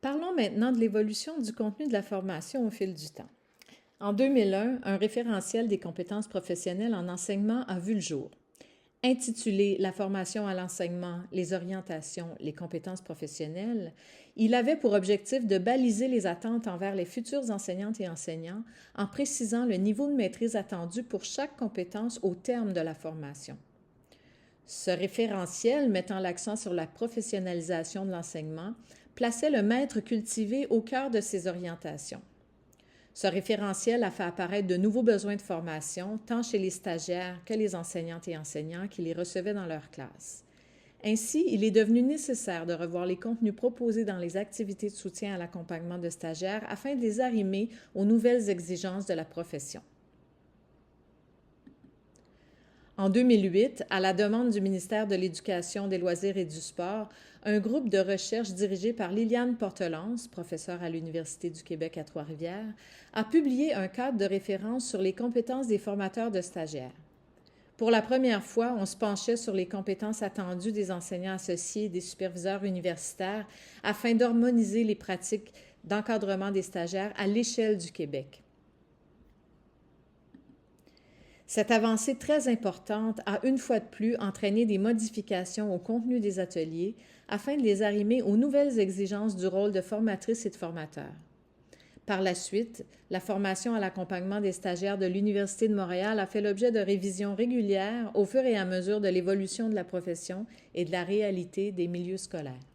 Parlons maintenant de l'évolution du contenu de la formation au fil du temps. En 2001, un référentiel des compétences professionnelles en enseignement a vu le jour. Intitulé La formation à l'enseignement, les orientations, les compétences professionnelles, il avait pour objectif de baliser les attentes envers les futurs enseignantes et enseignants en précisant le niveau de maîtrise attendu pour chaque compétence au terme de la formation. Ce référentiel, mettant l'accent sur la professionnalisation de l'enseignement, plaçait le maître cultivé au cœur de ses orientations. Ce référentiel a fait apparaître de nouveaux besoins de formation, tant chez les stagiaires que les enseignantes et enseignants qui les recevaient dans leur classe. Ainsi, il est devenu nécessaire de revoir les contenus proposés dans les activités de soutien à l'accompagnement de stagiaires afin de les arrimer aux nouvelles exigences de la profession. En 2008, à la demande du ministère de l'Éducation, des Loisirs et du Sport, un groupe de recherche dirigé par Liliane Portelance, professeure à l'Université du Québec à Trois-Rivières, a publié un cadre de référence sur les compétences des formateurs de stagiaires. Pour la première fois, on se penchait sur les compétences attendues des enseignants associés et des superviseurs universitaires afin d'harmoniser les pratiques d'encadrement des stagiaires à l'échelle du Québec. Cette avancée très importante a une fois de plus entraîné des modifications au contenu des ateliers afin de les arrimer aux nouvelles exigences du rôle de formatrice et de formateur. Par la suite, la formation à l'accompagnement des stagiaires de l'Université de Montréal a fait l'objet de révisions régulières au fur et à mesure de l'évolution de la profession et de la réalité des milieux scolaires.